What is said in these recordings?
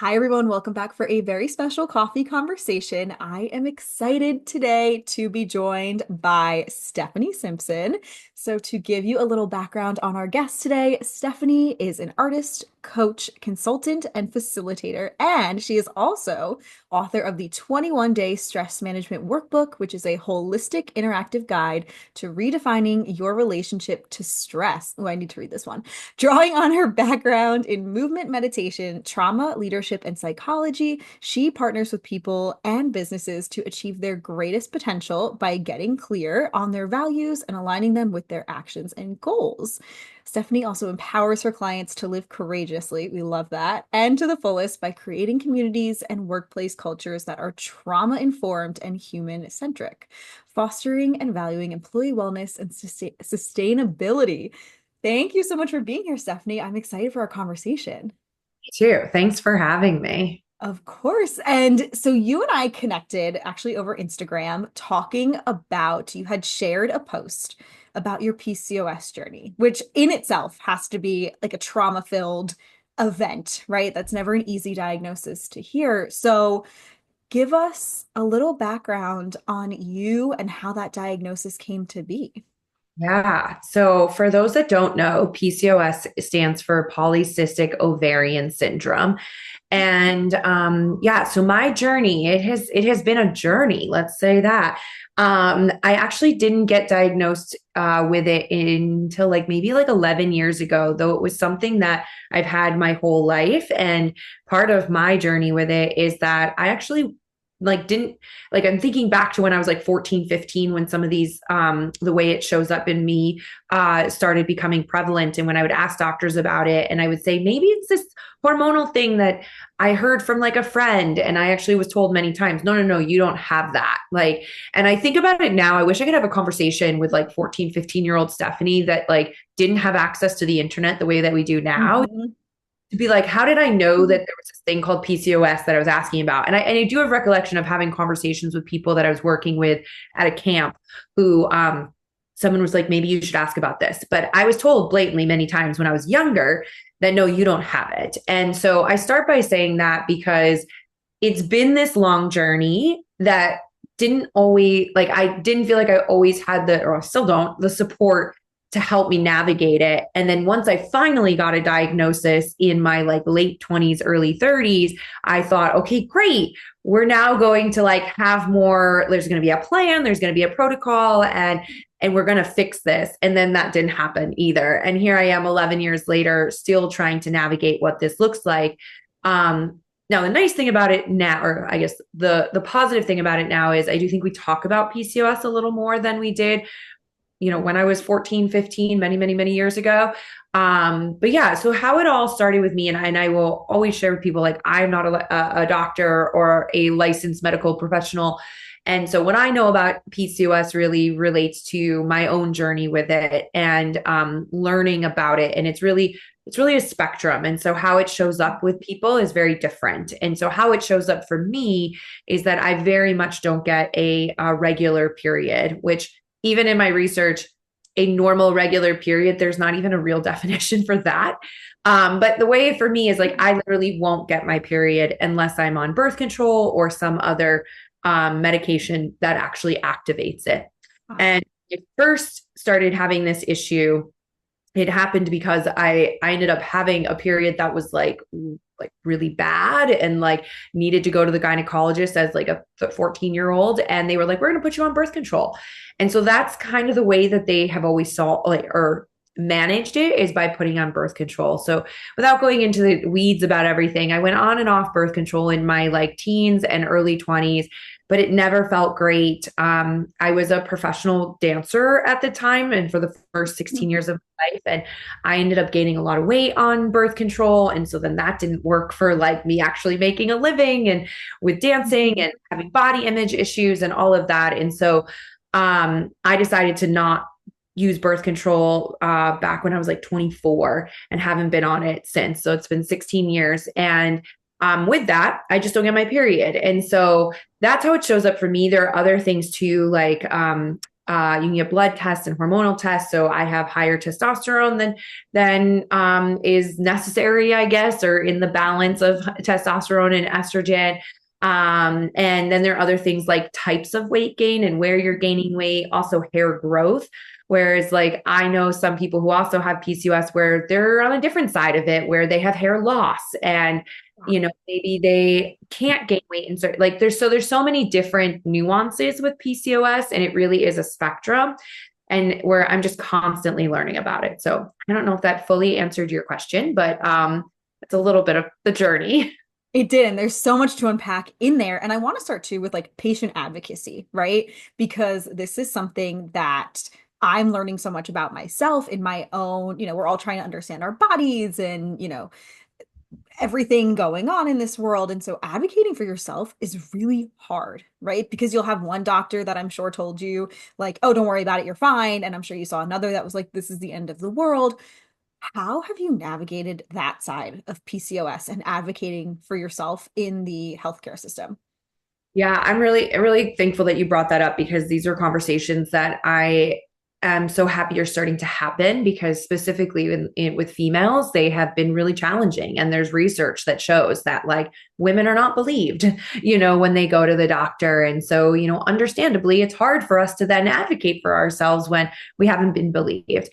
Hi, everyone. Welcome back for a very special coffee conversation. I am excited today to be joined by Stephanie Simpson. So, to give you a little background on our guest today, Stephanie is an artist, coach, consultant, and facilitator. And she is also author of the 21-Day Stress Management Workbook, which is a holistic interactive guide to redefining your relationship to stress. Oh, I need to read this one. Drawing on her background in movement meditation, trauma, leadership, and psychology, she partners with people and businesses to achieve their greatest potential by getting clear on their values and aligning them with their actions and goals. Stephanie also empowers her clients to live courageously. We love that. And to the fullest by creating communities and workplace cultures that are trauma informed and human centric, fostering and valuing employee wellness and sustainability. Thank you so much for being here, Stephanie. I'm excited for our conversation. Too. Thanks for having me. Of course. And so you and I connected actually over Instagram talking about you had shared a post about your PCOS journey, which in itself has to be like a trauma-filled event, right? That's never an easy diagnosis to hear. So give us a little background on you and how that diagnosis came to be. Yeah. So for those that don't know, PCOS stands for polycystic ovarian syndrome. And yeah, so my journey, it has been a journey, let's say that. I actually didn't get diagnosed with it until maybe 11 years ago, though it was something that I've had my whole life. And part of my journey with it is that I actually didn't I'm thinking back to when I was 14, 15, when some of these the way it shows up in me started becoming prevalent, and when I would ask doctors about it, and I would say maybe it's this hormonal thing that I heard from a friend, and I actually was told many times, no, you don't have that. And I think about it now, I wish I could have a conversation with 14, 15-year-old Stephanie that didn't have access to the internet the way that we do now, Mhm. to be like, how did I know that there was this thing called PCOS that I was asking about? And I do have recollection of having conversations with people that I was working with at a camp who someone was like, maybe you should ask about this. But I was told blatantly many times when I was younger that no, you don't have it. And so I start by saying that because it's been this long journey that didn't always I didn't feel like I always had the, or I still don't, the support to help me navigate it. And then once I finally got a diagnosis in my late 20s, early 30s, I thought, okay, great. We're now going to have more, there's going to be a plan, there's going to be a protocol, and we're going to fix this. And then that didn't happen either. And here I am 11 years later, still trying to navigate what this looks like. Now, the nice thing about it now, or I guess the positive thing about it now, is I do think we talk about PCOS a little more than we did when I was 14, 15, many, many, many years ago. But yeah, so how it all started with me, and I will always share with people, I'm not a doctor or a licensed medical professional. And so what I know about PCOS really relates to my own journey with it, and learning about it. And it's really a spectrum. And so how it shows up with people is very different. And so how it shows up for me is that I very much don't get a regular period, which even in my research, a normal regular period, there's not even a real definition for that. But the way for me is I literally won't get my period unless I'm on birth control or some other medication that actually activates it. And I first started having this issue, it happened because I ended up having a period that was really bad, and needed to go to the gynecologist as a 14-year-old, and they were like, we're going to put you on birth control. And so that's kind of the way that they have always saw or managed it, is by putting on birth control. So without going into the weeds about everything, I went on and off birth control in my teens and early 20s, but it never felt great. I was a professional dancer at the time, and for the first 16 years of my life, and I ended up gaining a lot of weight on birth control. And so then that didn't work for me actually making a living and with dancing and having body image issues and all of that. And so I decided to not use birth control back when I was 24, and haven't been on it since. So it's been 16 years. And with that, I just don't get my period. And so that's how it shows up for me. There are other things too, You can get blood tests and hormonal tests. So I have higher testosterone than is necessary, I guess, or in the balance of testosterone and estrogen. And then there are other things like types of weight gain and where you're gaining weight, also hair growth. Whereas, like, I know some people who also have PCOS where they're on a different side of it, where they have hair loss and, maybe they can't gain weight. And so, like, there's so many different nuances with PCOS, and it really is a spectrum. And where I'm just constantly learning about it. So I don't know if that fully answered your question, but it's a little bit of the journey. It did, and there's so much to unpack in there. And I want to start too with like patient advocacy, right? Because this is something that I'm learning so much about myself in my own, we're all trying to understand our bodies and, everything going on in this world. And so advocating for yourself is really hard, right? Because you'll have one doctor that I'm sure told you, like, oh, don't worry about it, you're fine. And I'm sure you saw another that was like, this is the end of the world. How have you navigated that side of PCOS and advocating for yourself in the healthcare system? Yeah, I'm really thankful that you brought that up because these are conversations that I am so happy are starting to happen because specifically with females, they have been really challenging. And there's research that shows that like women are not believed, when they go to the doctor. And so, understandably, it's hard for us to then advocate for ourselves when we haven't been believed.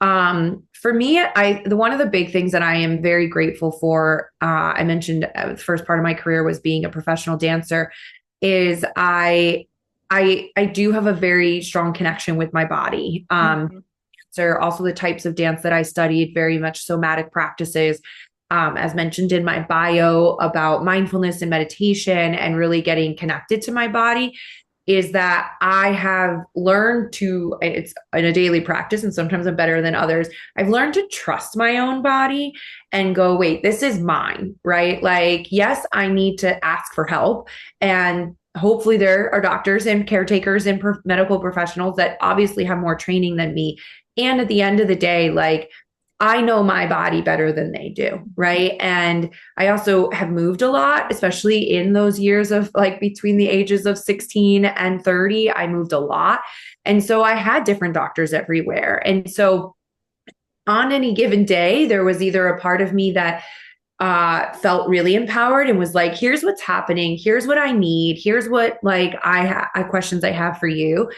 For me, the one of the big things that I am very grateful for, I mentioned the first part of my career was being a professional dancer, is I do have a very strong connection with my body. Mhm. So also the types of dance that I studied, very much somatic practices. As mentioned in my bio about mindfulness and meditation and really getting connected to my body, is that I have learned it's in a daily practice, and sometimes I'm better than others. I've learned to trust my own body and go, wait, this is mine, right? Like, yes, I need to ask for help. And hopefully there are doctors and caretakers and medical professionals that obviously have more training than me. And at the end of the day, like, I know my body better than they do, right? And I also have moved a lot, especially in those years of like between the ages of 16 and 30, I moved a lot. And so I had different doctors everywhere. And so on any given day, there was either a part of me that felt really empowered and was like, here's what's happening. Here's what I need. Here's what like I questions I have for you.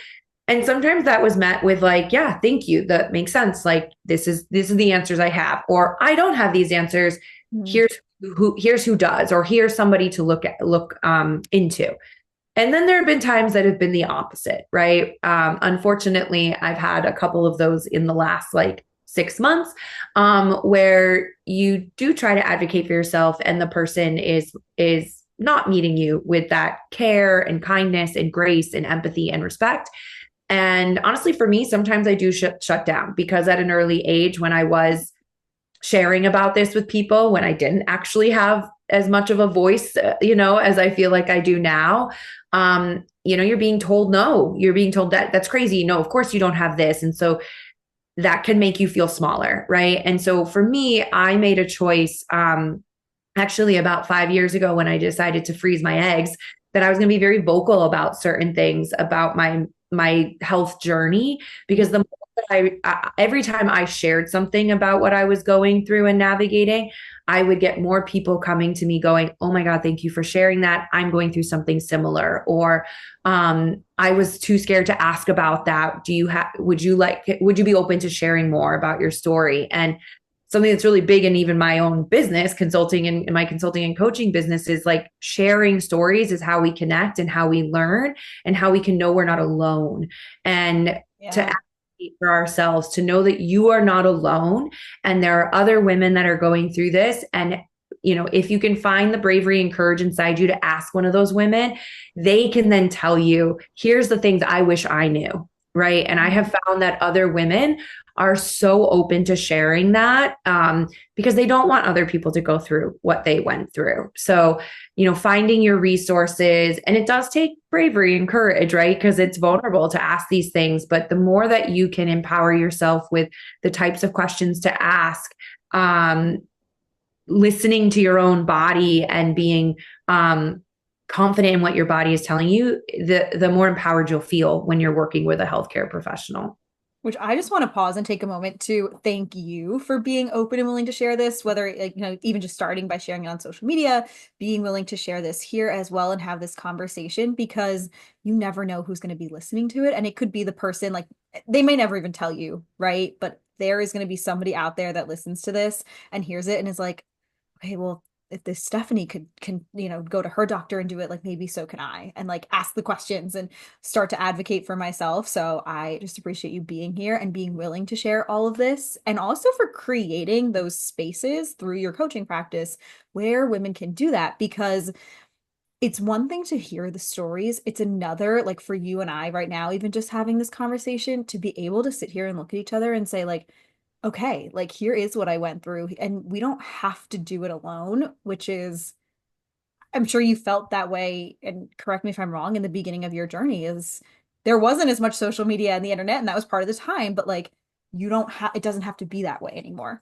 And sometimes that was met with like, yeah, thank you. That makes sense. Like this is the answers I have, or I don't have these answers. Mhm. Here's who does, or here's somebody to look into. And then there have been times that have been the opposite, right? Unfortunately, I've had a couple of those in the last like 6 months, where you do try to advocate for yourself, and the person is not meeting you with that care and kindness and grace and empathy and respect. And honestly, for me, sometimes I do shut down because at an early age, when I was sharing about this with people, when I didn't actually have as much of a voice, as I feel like I do now, you're being told no, you're being told that that's crazy. No, of course you don't have this. And so that can make you feel smaller, right? And so for me, I made a choice, actually about 5 years ago when I decided to freeze my eggs, that I was going to be very vocal about certain things about my health journey, because the more that every time I shared something about what I was going through and navigating, I would get more people coming to me going, oh my God, thank you for sharing that. I'm going through something similar. Or I was too scared to ask about that. Would you be open to sharing more about your story? And something that's really big in even my own business, consulting and in my consulting and coaching business, is like sharing stories is how we connect and how we learn and how we can know we're not alone. And to Yeah. advocate for ourselves, to know that you are not alone and there are other women that are going through this. And if you can find the bravery and courage inside you to ask one of those women, they can then tell you, here's the things I wish I knew. Right. And I have found that other women are so open to sharing that, because they don't want other people to go through what they went through. So, finding your resources, and it does take bravery and courage, right? Because it's vulnerable to ask these things. But the more that you can empower yourself with the types of questions to ask, listening to your own body and being confident in what your body is telling you, the more empowered you'll feel when you're working with a healthcare professional. Which I just want to pause and take a moment to thank you for being open and willing to share this, whether like, even just starting by sharing it on social media, being willing to share this here as well and have this conversation because you never know who's going to be listening to it. And it could be the person like they may never even tell you, right? But there is going to be somebody out there that listens to this and hears it and is like, okay, well, if this Stephanie can go to her doctor and do it, like maybe so can I, and like ask the questions and start to advocate for myself. So I just appreciate you being here and being willing to share all of this, and also for creating those spaces through your coaching practice where women can do that because it's one thing to hear the stories. It's another, like for you and I right now, even just having this conversation, to be able to sit here and look at each other and say, like, okay, like here is what I went through. And we don't have to do it alone, which is, I'm sure you felt that way. And correct me if I'm wrong, in the beginning of your journey, is there wasn't as much social media and the internet, and that was part of the time, but like you don't have, it doesn't have to be that way anymore.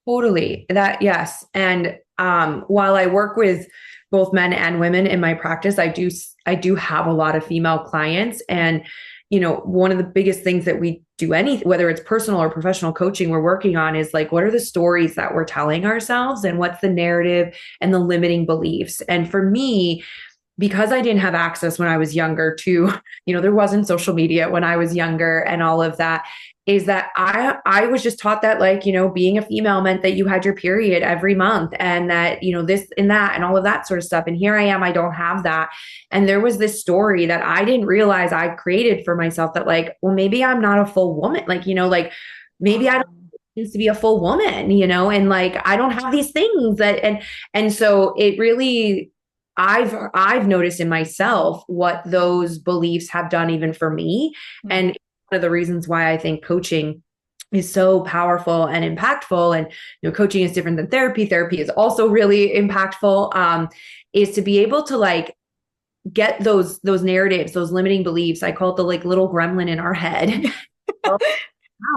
Totally. That, yes. And while I work with both men and women in my practice, I do have a lot of female clients. And, one of the biggest things that we do whether it's personal or professional coaching we're working on is like, what are the stories that we're telling ourselves and what's the narrative and the limiting beliefs? And for me, because I didn't have access when I was younger to, there wasn't social media when I was younger and all of that, is that I was just taught that like, being a female meant that you had your period every month and that, this and that and all of that sort of stuff. And here I am, I don't have that. And there was this story that I didn't realize I created for myself that like, well, maybe I'm not a full woman. Like, like maybe I don't to be a full woman, and like I don't have these things that and so it really I've noticed in myself what those beliefs have done even for me. Mm. And one of the reasons why I think coaching is so powerful and impactful, and coaching is different than therapy. Therapy is also really impactful. Is to be able to like get those narratives, those limiting beliefs. I call it the like little gremlin in our head.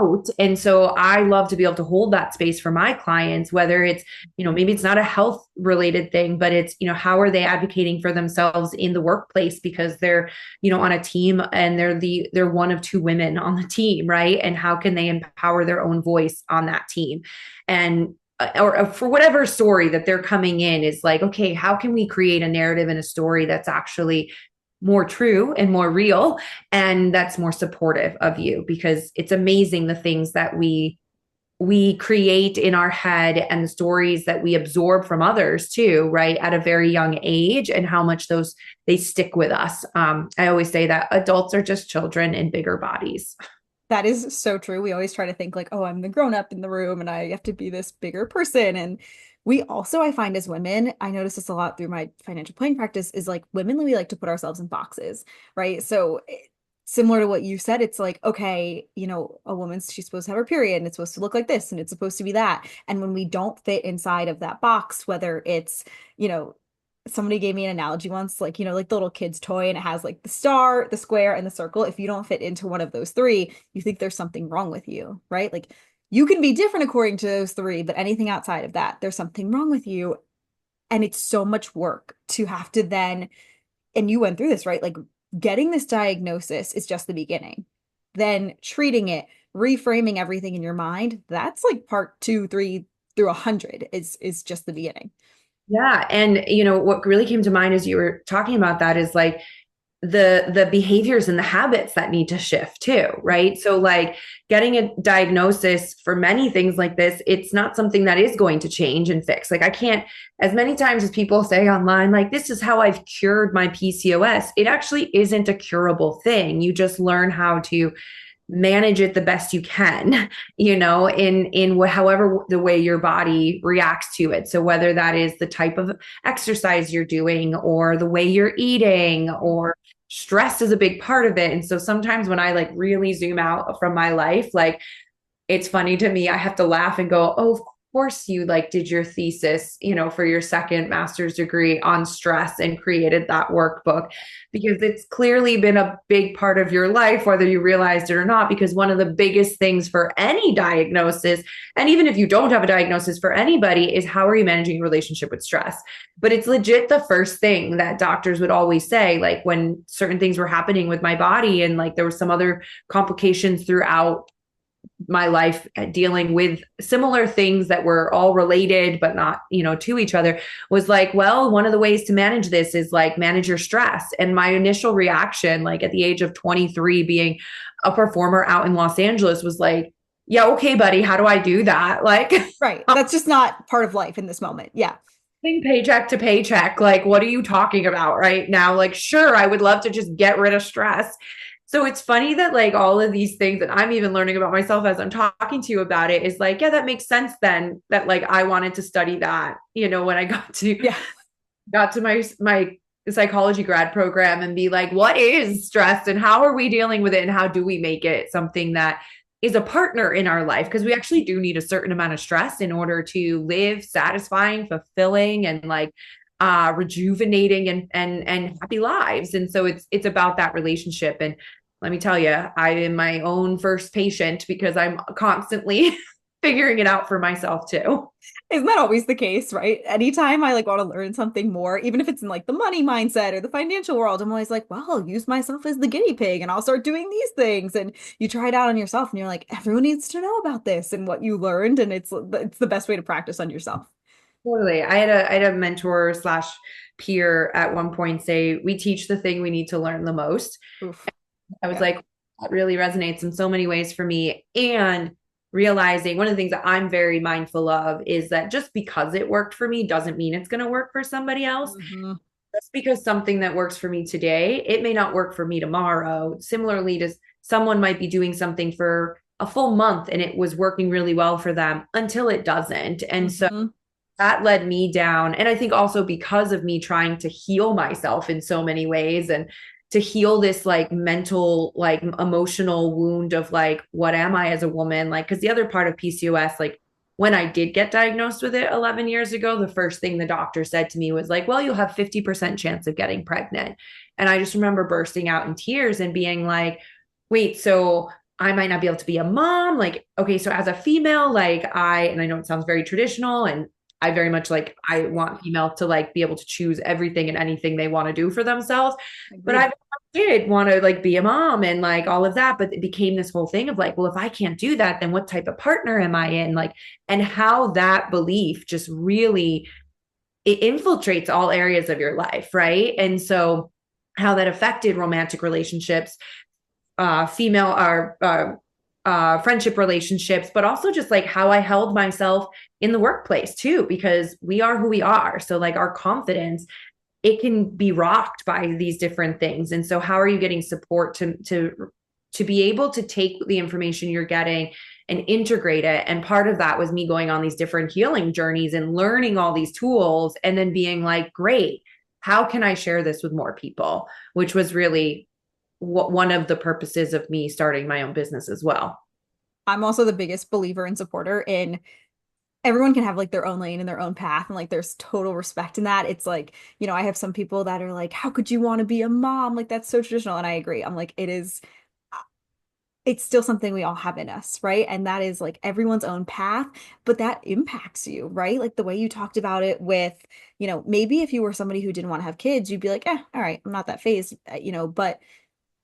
Out. And so I love to be able to hold that space for my clients, whether it's, maybe it's not a health related thing, but it's, how are they advocating for themselves in the workplace because they're, on a team and they're one of two women on the team, right? And how can they empower their own voice on that team? And or for whatever story that they're coming in is like, okay, how can we create a narrative and a story that's actually more true and more real and that's more supportive of you? Because it's amazing the things that we create in our head and the stories that we absorb from others too, right, at a very young age, and how much those they stick with us. I always say that adults are just children in bigger bodies. That is so true. We always try to think like, oh, I'm the grown up in the room and I have to be this bigger person. And we also, I find as women, I notice this a lot through my financial planning practice, is like women, we like to put ourselves in boxes, right? So similar to what you said, it's like, okay, a woman's, she's supposed to have her period and it's supposed to look like this and it's supposed to be that. And when we don't fit inside of that box, whether it's, you know, somebody gave me an analogy once, like, like the little kid's toy and it has like the star, the square, and the circle. If you don't fit into one of those three, you think there's something wrong with you, right? Like you can be different according to those three, but anything outside of that, there's something wrong with you. And it's so much work to have to then, and you went through this, right? Like getting this diagnosis is just the beginning. Then treating it, reframing everything in your mind, that's like part two, three through 100 is just the beginning. Yeah. And what really came to mind as you were talking about that is like the behaviors and the habits that need to shift too, right? So like getting a diagnosis for many things like this, it's not something that is going to change and fix. Like I can't, as many times as people say online, like this is how I've cured my PCOS, it actually isn't a curable thing. You just learn how to manage it the best you can, in however the way your body reacts to it. So whether that is the type of exercise you're doing or the way you're eating, or stress is a big part of it. And so sometimes when I like really zoom out from my life, like it's funny to me, I have to laugh and go, oh, course you like did your thesis, for your second master's degree on stress and created that workbook because it's clearly been a big part of your life, whether you realized it or not, because one of the biggest things for any diagnosis, and even if you don't have a diagnosis for anybody, is how are you managing your relationship with stress? But it's legit the first thing that doctors would always say, like when certain things were happening with my body and like there was some other complications throughout my life dealing with similar things that were all related but not to each other, was like, well, one of the ways to manage this is like manage your stress. And my initial reaction, like at the age of 23, being a performer out in Los Angeles, was like, yeah, okay, buddy, how do I do that? Like Right. That's just not part of life in this moment. Yeah. paycheck to paycheck, like what are you talking about right now? Like, sure, I would love to just get rid of stress. So it's funny that like all of these things that I'm even learning about myself as I'm talking to you about it is like, yeah, that makes sense then that like I wanted to study that, when I Yeah. got to my psychology grad program and be like, what is stress and how are we dealing with it and how do we make it something that is a partner in our life? Because we actually do need a certain amount of stress in order to live satisfying, fulfilling, and like rejuvenating and happy lives. And so it's about that relationship. And let me tell you, I am my own first patient because I'm constantly figuring it out for myself too. Isn't that always the case, right? Anytime I like want to learn something more, even if it's in like the money mindset or the financial world, I'm always like, well, I'll use myself as the guinea pig and I'll start doing these things. And you try it out on yourself and you're like, everyone needs to know about this and what you learned. And it's the best way to practice on yourself. Totally. I had a mentor slash peer at one point say, we teach the thing we need to learn the most. Oof. I was Yeah. like, that really resonates in so many ways for me. And realizing one of the things that I'm very mindful of is that just because it worked for me doesn't mean it's going to work for somebody else. Hmm. Just because something that works for me today, it may not work for me tomorrow. Similarly, to someone might be doing something for a full month and it was working really well for them until it doesn't. And so Hmm. that led me down. And I think also because of me trying to heal myself in so many ways and to heal this like mental, like emotional wound of like, what am I as a woman? Like, because the other part of PCOS, like when I did get diagnosed with it 11 years ago, the first thing the doctor said to me was like, well, you'll have 50% chance of getting pregnant. And I just remember bursting out in tears and being like, wait, so I might not be able to be a mom. Like, okay, so as a female, like and I know it sounds very traditional and I very much like I want female to like be able to choose everything and anything they want to do for themselves. But Agreed. I did want to like be a mom and like all of that. But it became this whole thing of like, well, if I can't do that, then what type of partner am I in? Like, and how that belief just really it infiltrates all areas of your life, right? And so how that affected romantic relationships, female or friendship relationships, but also just like how I held myself in the workplace too, because we are who we are. So like our confidence, it can be rocked by these different things. And so how are you getting support to be able to take the information you're getting and integrate it? And part of that was me going on these different healing journeys and learning all these tools and then being like, great, how can I share this with more people? Which was really one of the purposes of me starting my own business as well. I'm also the biggest believer and supporter in everyone can have like their own lane and their own path and like there's total respect in that. It's like, I have some people that are like, how could you want to be a mom? Like that's so traditional. And I agree. I'm like, it's still something we all have in us, right? And that is like everyone's own path, but that impacts you, right? Like the way you talked about it with, maybe if you were somebody who didn't want to have kids, you'd be like, all right, I'm not that phased, but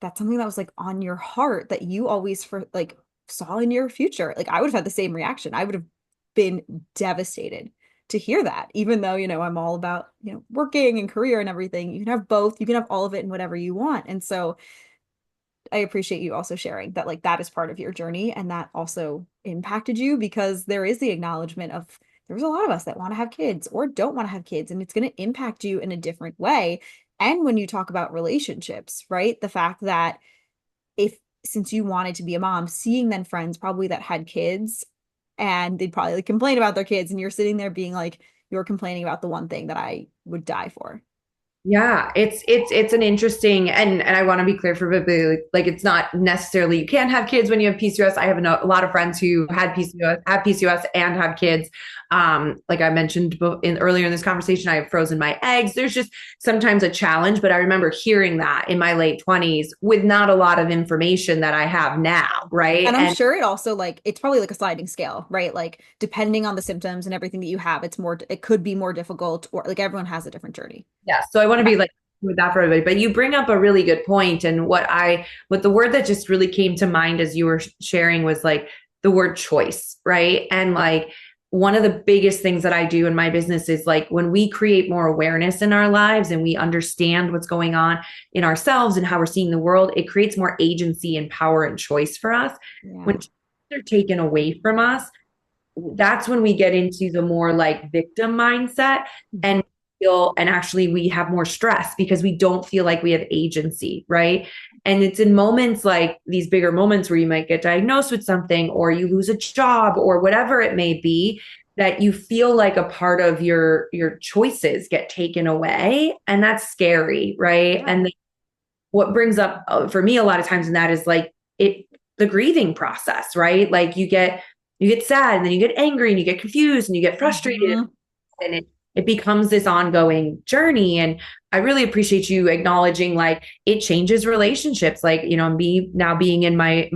that's something that was like on your heart that you always for like saw in your future. Like I would have had the same reaction. I would have been devastated to hear that, even though, I'm all about, working and career and everything. You can have both, you can have all of it and whatever you want. And so I appreciate you also sharing that like that is part of your journey and that also impacted you because there is the acknowledgement of there's a lot of us that want to have kids or don't want to have kids and it's going to impact you in a different way. And when you talk about relationships, right? The fact that if since you wanted to be a mom, seeing then friends probably that had kids and they'd probably like complain about their kids and you're sitting there being like, you're complaining about the one thing that I would die for. Yeah, it's an interesting, and I want to be clear for everybody, like it's not necessarily you can't have kids when you have PCOS. I have a lot of friends who had PCOS, have PCOS and have kids. Like I mentioned earlier in this conversation, I have frozen my eggs. There's just sometimes a challenge, but I remember hearing that in my late 20s with not a lot of information that I have now, right? And I'm And sure it also like it's probably like a sliding scale, right? Like depending on the symptoms and everything that you have, it could be more difficult or like everyone has a different journey. yeah, so I want to Okay. be like with that for everybody. But you bring up a really good point, and what the word that just really came to mind as you were sharing was like the word choice, right? And like one of the biggest things that I do in my business is like when we create more awareness in our lives and we understand what's going on in ourselves and how we're seeing the world, it creates more agency and power and choice for us. When Yeah. they're taken away from us, that's when we get into the more like victim mindset Mhm. and feel and actually we have more stress because we don't feel like we have agency, right? And it's in moments like these bigger moments where you might get diagnosed with something or you lose a job or whatever it may be that you feel like a part of your choices get taken away, and that's scary, right? Yeah. And what brings up for me a lot of times in that is like it the grieving process, right? Like you get sad and then you get angry and you get confused and you get frustrated, Mhm. and it becomes this ongoing journey. And I really appreciate you acknowledging like it changes relationships. Like, you know, me now being in my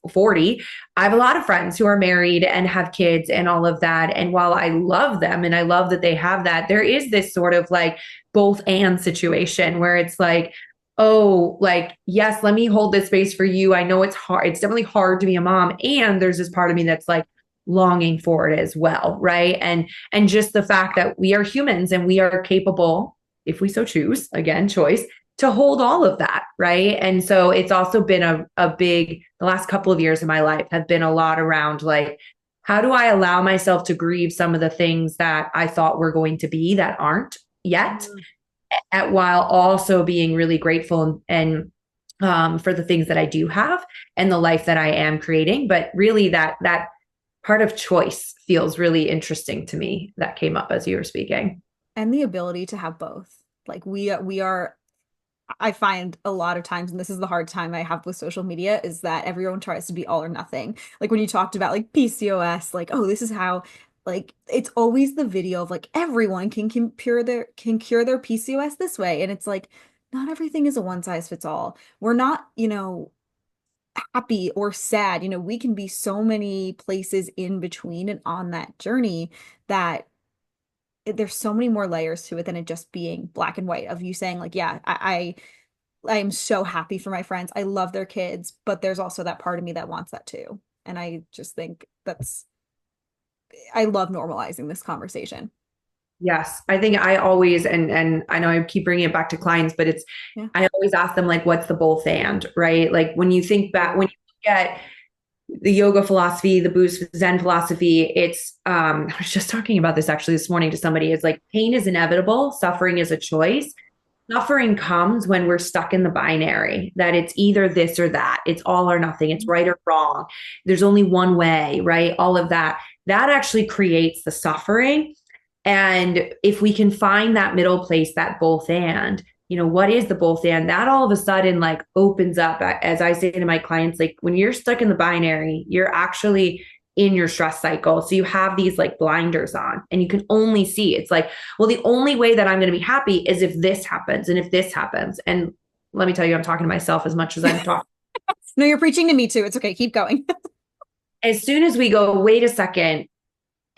40, I have a lot of friends who are married and have kids and all of that. And while I love them and I love that they have that, there is this sort of like both and situation where it's like, oh, like, yes, let me hold this space for you. I know it's hard. It's definitely hard to be a mom. And there's this part of me that's like longing for it as well. Right. And just the fact that we are humans and we are capable, if we so choose, again, choice, to hold all of that. Right. And so it's also been a big, the last couple of years of my life have been a lot around like, how do I allow myself to grieve some of the things that I thought were going to be that aren't yet? Mhm. At while also being really grateful and for the things that I do have and the life that I am creating. But really, that part of choice feels really interesting to me. That came up as you were speaking. And the ability to have both. Like we are I find a lot of times, and this is the hard time I have with social media, is that everyone tries to be all or nothing. Like when you talked about like PCOS, like, oh, this is how, like, it's always the video of like everyone can cure their PCOS this way. And it's like, not everything is a one size fits all. We're not, happy or sad. We can be so many places in between and on that journey that there's so many more layers to it than it just being black and white of you saying like, yeah, I am so happy for my friends. I love their kids, but there's also that part of me that wants that too. And I just think I love normalizing this conversation. Yes, I think I always and I know I keep bringing it back to clients, but it's Yeah. I always ask them like, what's the both and, right? Like when you think back, when you look at the yoga philosophy, the Buddhist Zen philosophy, it's I was just talking about this actually this morning to somebody. It's like pain is inevitable, suffering is a choice. Suffering comes when we're stuck in the binary, that it's either this or that. It's all or nothing. It's right or wrong. There's only one way, right? All of that. That actually creates the suffering. And if we can find that middle place, that both and, you know, what is the both and? That all of a sudden like opens up, as I say to my clients, like when you're stuck in the binary, you're actually in your stress cycle. So you have these like blinders on and you can only see it's like, well, the only way that I'm going to be happy is if this happens and if this happens. And let me tell you, I'm talking to myself as much as I'm talking. No, you're preaching to me too. It's okay. Keep going. As soon as we go, wait a second,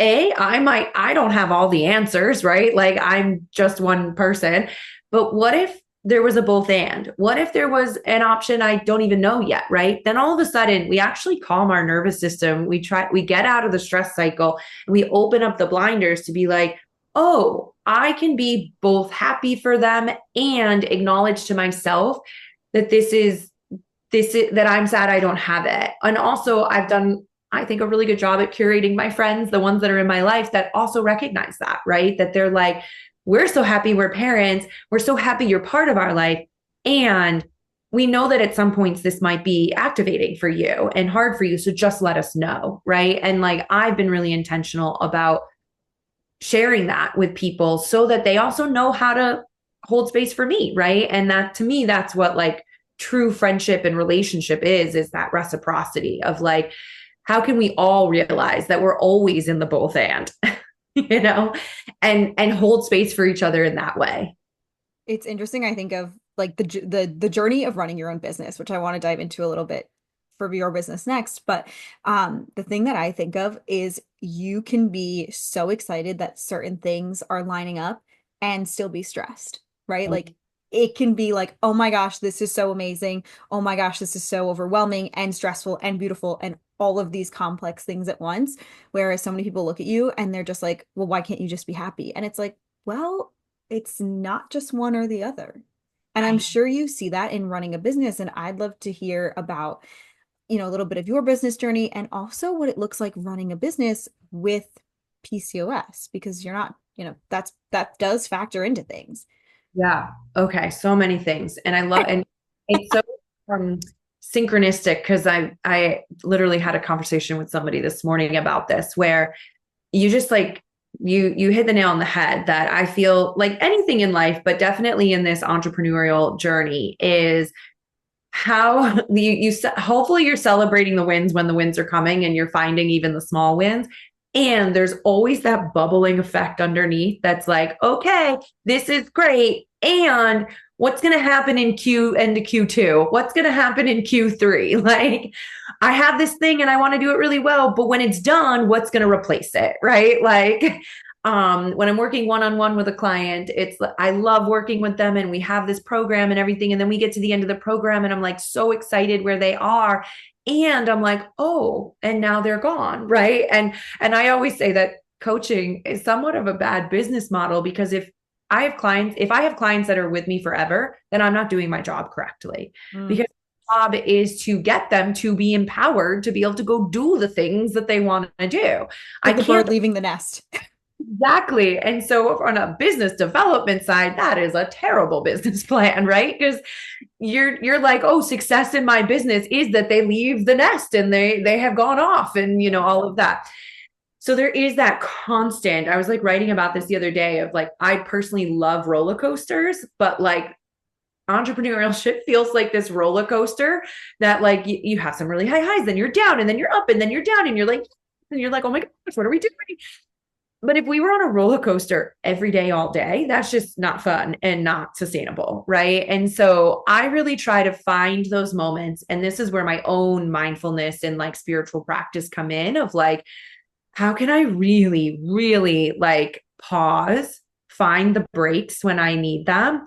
I don't have all the answers, right? Like I'm just one person. But what if there was a both and? What if there was an option I don't even know yet, right? Then all of a sudden we actually calm our nervous system. We get out of the stress cycle and we open up the blinders to be like, oh, I can be both happy for them and acknowledge to myself that this is that I'm sad I don't have it. And also I've done I think a really good job at curating my friends, the ones that are in my life that also recognize that, right? That they're like, we're so happy we're parents. We're so happy you're part of our life. And we know that at some points this might be activating for you and hard for you. So just let us know, right? And like I've been really intentional about sharing that with people so that they also know how to hold space for me, right? And that to me, that's what like true friendship and relationship is that reciprocity of like, how can we all realize that we're always in the both and, you know, and hold space for each other in that way. It's interesting. I think of like the journey of running your own business, which I want to dive into a little bit for your business next. But the thing that I think of is you can be so excited that certain things are lining up and still be stressed, right? Like it can be like, oh my gosh, this is so amazing. Oh my gosh, this is so overwhelming and stressful and beautiful and all of these complex things at once. Whereas so many people look at you and they're just like, well, why can't you just be happy? And it's like, well, it's not just one or the other. And I'm sure you see that in running a business. And I'd love to hear about, a little bit of your business journey and also what it looks like running a business with PCOS, because you're not, that does factor into things. Yeah. Okay. So many things. And I love, and it's so um, synchronistic because I literally had a conversation with somebody this morning about this where you just like, you hit the nail on the head that I feel like anything in life, but definitely in this entrepreneurial journey is how hopefully you're celebrating the wins when the wins are coming and you're finding even the small wins. And there's always that bubbling effect underneath that's like, okay, this is great. And what's going to happen in into Q2? What's going to happen in Q3? Like, I have this thing and I want to do it really well, but when it's done, what's going to replace it? Right. Like, when I'm working one-on-one with a client, I love working with them and we have this program and everything. And then we get to the end of the program and I'm like so excited where they are. And I'm like, oh, and now they're gone. Right. And I always say that coaching is somewhat of a bad business model because if I have clients that are with me forever, then I'm not doing my job correctly because job is to get them to be empowered to be able to go do the things that they want to do. Like the bird leaving the nest. Exactly. And so on a business development side, that is a terrible business plan, right? Because you're like, oh, success in my business is that they leave the nest and they have gone off and all of that. So there is that constant. I was like writing about this the other day of like, I personally love roller coasters, but like entrepreneurship feels like this roller coaster that like you have some really high highs, then you're down and then you're up and then you're down and you're like, oh my gosh, what are we doing? But if we were on a roller coaster every day, all day, that's just not fun and not sustainable. Right. And so I really try to find those moments. And this is where my own mindfulness and like spiritual practice come in of like, how can I really, really like pause, find the breaks when I need them,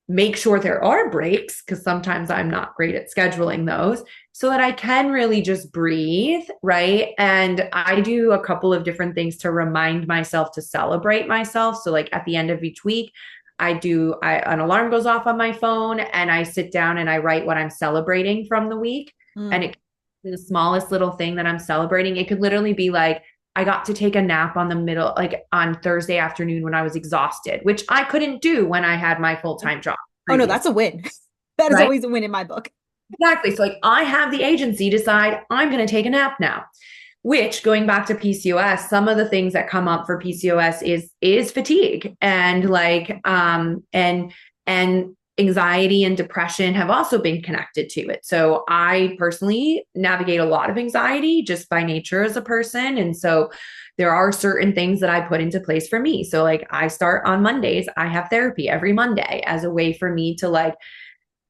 make sure there are breaks because sometimes I'm not great at scheduling those so that I can really just breathe, right? And I do a couple of different things to remind myself to celebrate myself. So like at the end of each week, an alarm goes off on my phone and I sit down and I write what I'm celebrating from the week. And it the smallest little thing that I'm celebrating. It could literally be like, I got to take a nap like on Thursday afternoon when I was exhausted, which I couldn't do when I had my full-time job. Oh no, that's a win. That is always a win in my book. Exactly. So like I have the agency decide I'm going to take a nap now, which going back to PCOS, some of the things that come up for PCOS is fatigue and like, and anxiety and depression have also been connected to it. So I personally navigate a lot of anxiety just by nature as a person. And so there are certain things that I put into place for me. So like I start on Mondays, I have therapy every Monday as a way for me to like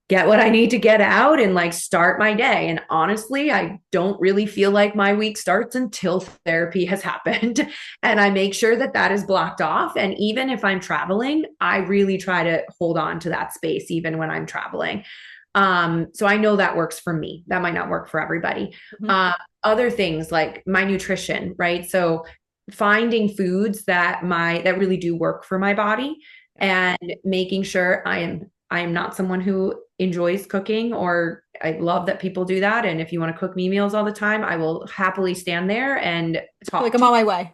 get what I need to get out and like start my day. And honestly, I don't really feel like my week starts until therapy has happened. And I make sure that that is blocked off. And even if I'm traveling, I really try to hold on to that space, even when I'm traveling. So I know that works for me. That might not work for everybody. Other things like my nutrition, right? So finding foods that really do work for my body and making sure I am not someone who enjoys cooking, or I love that people do that. And if you want to cook me meals all the time, I will happily stand there and talk. Like I'm on my way.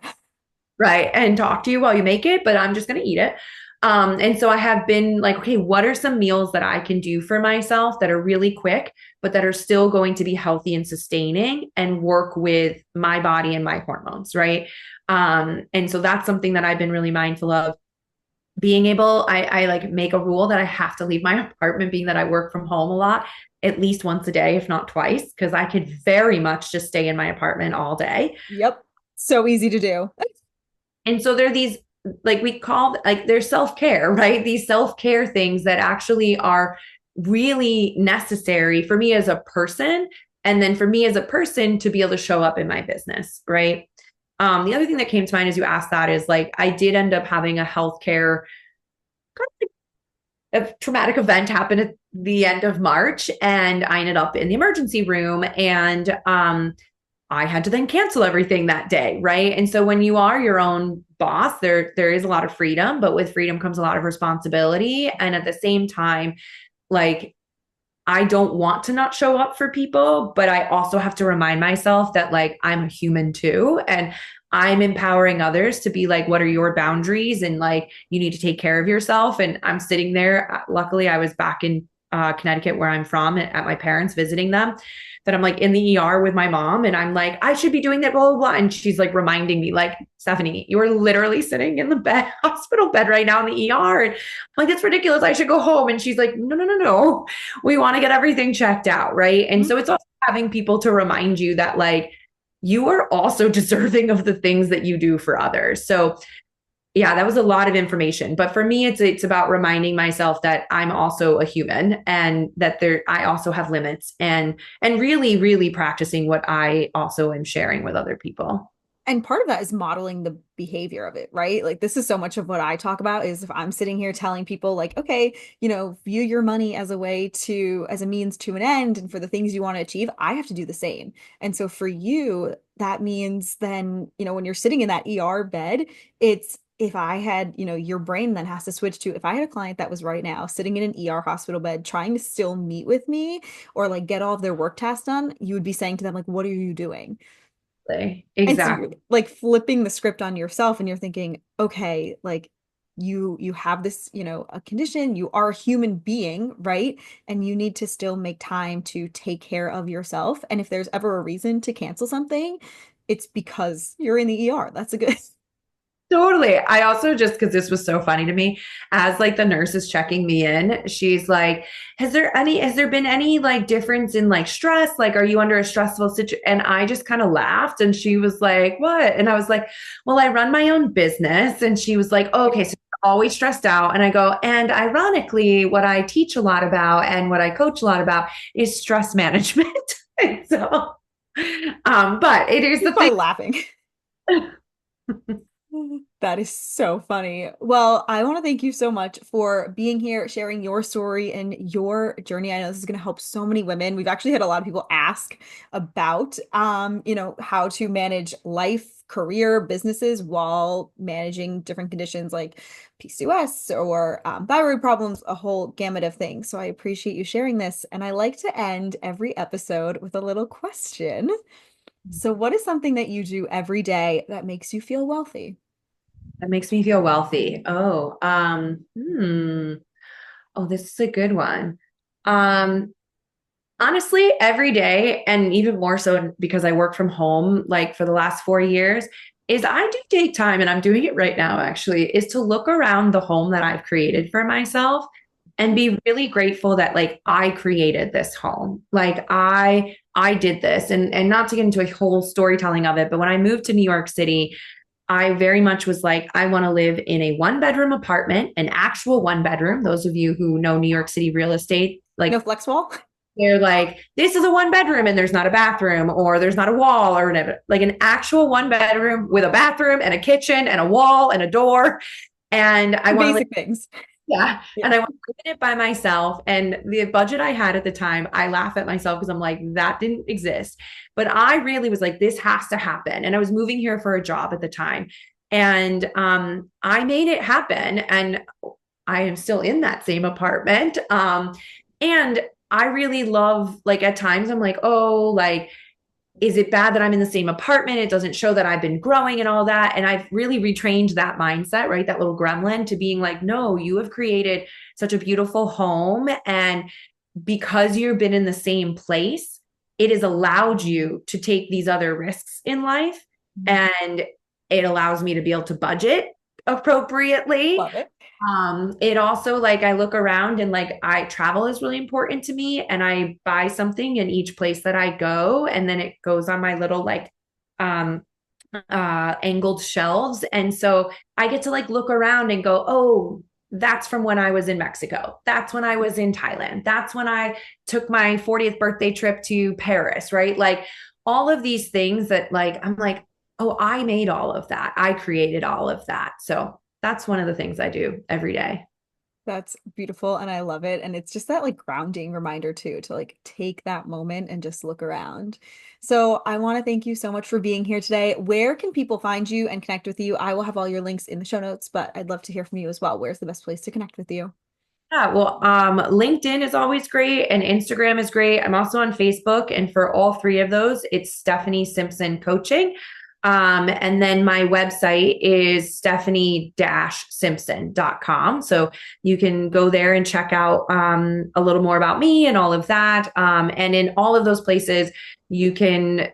Right. And talk to you while you make it, but I'm just going to eat it. And so I have been like, okay, what are some meals that I can do for myself that are really quick, but that are still going to be healthy and sustaining and work with my body and my hormones. Right. And so that's something that I've been really mindful of. being able, I like make a rule that I have to leave my apartment, being that I work from home a lot, at least once a day, if not twice, because I could very much just stay in my apartment all day. Yep. So easy to do. And so there are these, like we call, like there's self-care, right? These self-care things that actually are really necessary for me as a person. And then for me as a person to be able to show up in my business, right? The other thing that came to mind as you asked that is like, I did end up having a healthcare a traumatic event happened at the end of March, and I ended up in the emergency room, and I had to then cancel everything that day, right? And so when you are your own boss, there is a lot of freedom, but with freedom comes a lot of responsibility. And at the same time, like I don't want to not show up for people, but I also have to remind myself that like I'm a human too. And I'm empowering others to be like, what are your boundaries? And like, you need to take care of yourself. And I'm sitting there. Luckily, I was back in Connecticut, where I'm from, at my parents visiting them. That I'm like in the ER with my mom, and I'm like, I should be doing that, blah, blah, blah. And she's like reminding me, like, Stephanie, you are literally sitting in the bed, hospital bed right now in the ER. And I'm like, that's ridiculous. I should go home. And she's like, no, no, no, no. We want to get everything checked out. Right. And so it's also having people to remind you that, like, you are also deserving of the things that you do for others. So yeah, that was a lot of information. But for me, it's about reminding myself that I'm also a human, and that I also have limits, and really, really practicing what I also am sharing with other people. And part of that is modeling the behavior of it, right? Like this is so much of what I talk about is if I'm sitting here telling people like, okay, view your money as a way to, as a means to an end and for the things you want to achieve, I have to do the same. And so for you, that means then, when you're sitting in that ER bed, it's if I had, your brain then has to switch to if I had a client that was right now sitting in an ER hospital bed trying to still meet with me or like get all of their work tasks done, you would be saying to them, like, what are you doing? And so you're Exactly. like flipping the script on yourself and you're thinking, okay, like you have this, a condition, you are a human being, right? And you need to still make time to take care of yourself. And if there's ever a reason to cancel something, it's because you're in the ER. That's a good. Totally. I also, just because this was so funny to me, as like the nurse is checking me in, she's like, has there been any like difference in like stress? Like, are you under a stressful situation? And I just kind of laughed, and she was like, what? And I was like, well, I run my own business. And she was like, oh, okay, so you're always stressed out. And I go, and ironically, what I teach a lot about and what I coach a lot about is stress management. And so, but it is You're the thing. probably laughing. That is so funny. Well, I want to thank you so much for being here, sharing your story and your journey. I know this is going to help so many women. We've actually had a lot of people ask about, how to manage life, career, businesses while managing different conditions like PCOS or thyroid problems, a whole gamut of things. So I appreciate you sharing this. And I like to end every episode with a little question. So, what is something that you do every day that makes you feel wealthy? That makes me feel wealthy. Oh, this is a good one. Um, Honestly, every day, and even more so because I work from home, like for the last 4 years, is I do take time, and I'm doing it right now actually, is to look around the home that I've created for myself and be really grateful that like I created this home. Like I did this, and not to get into a whole storytelling of it, but when I moved to New York City, I very much was like, I want to live in a one bedroom apartment, an actual one bedroom. Those of you who know New York City real estate, No like flex wall? they're like, this is a one bedroom and there's not a bathroom or there's not a wall or whatever. Like an actual one bedroom with a bathroom and a kitchen and a wall and a door. And I want to live, Basic things. yeah. Yeah. And I want to live in it by myself. And the budget I had at the time, I laugh at myself because I'm like, that didn't exist. But I really was like, this has to happen. And I was moving here for a job at the time. And I made it happen. And I am still in that same apartment. And I really love, like, at times I'm like, oh, like, is it bad that I'm in the same apartment? It doesn't show that I've been growing and all that. And I've really retrained that mindset, right? That little gremlin to being like, no, you have created such a beautiful home. And because you've been in the same place, it has allowed you to take these other risks in life. And it allows me to be able to budget appropriately. Love it. It also like I look around and like I travel is really important to me and I buy something in each place that I go and then it goes on my little like um angled shelves. And so I get to like look around and go, oh, that's from when I was in Mexico. That's when I was in Thailand. That's when I took my 40th birthday trip to Paris, right? Like all of these things that like I'm like, oh, I made all of that. I created all of that. So that's one of the things I do every day. That's beautiful and I love it. And it's just that like grounding reminder too, to like take that moment and just look around. So I want to thank you so much for being here today. Where can people find you and connect with you? I will have all your links in the show notes, but I'd love to hear from you as well. Where's the best place to connect with you? Yeah, well, LinkedIn is always great and Instagram is great. I'm also on Facebook, and for all three of those, it's Stephanie Simpson Coaching. And then my website is stephanie-simpson.com. So you can go there and check out a little more about me and all of that. And in all of those places, you can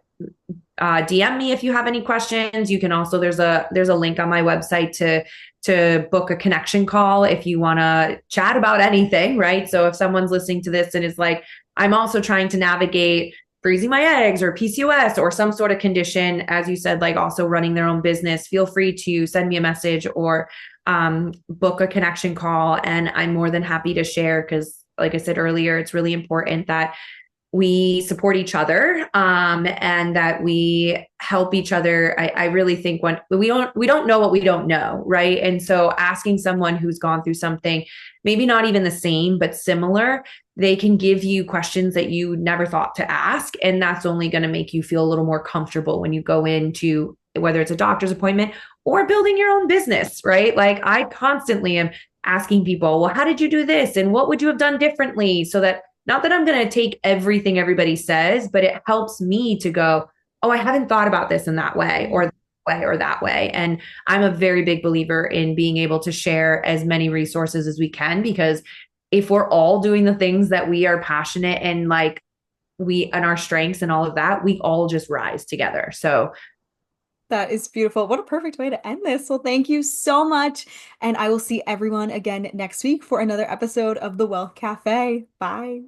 DM me if you have any questions. You can also there's a link on my website to book a connection call if you want to chat about anything, right? So if someone's listening to this and is like, I'm also trying to navigate freezing my eggs or PCOS or some sort of condition, as you said, like also running their own business, feel free to send me a message or book a connection call. And I'm more than happy to share because, like I said earlier, it's really important that we support each other and that we help each other. I really think when we don't know what we don't know, right? And so asking someone who's gone through something, maybe not even the same, but similar, they can give you questions that you never thought to ask. And that's only going to make you feel a little more comfortable when you go into whether it's a doctor's appointment or building your own business, right? Like I constantly am asking people, well, how did you do this? And what would you have done differently so that not that I'm going to take everything everybody says, but it helps me to go, oh, I haven't thought about this in that way or that way or that way. And I'm a very big believer in being able to share as many resources as we can because if we're all doing the things that we are passionate and like we and our strengths and all of that, we all just rise together. So That is beautiful. What a perfect way to end this. Well, thank you so much. And I will see everyone again next week for another episode of The Wealth Cafe. Bye.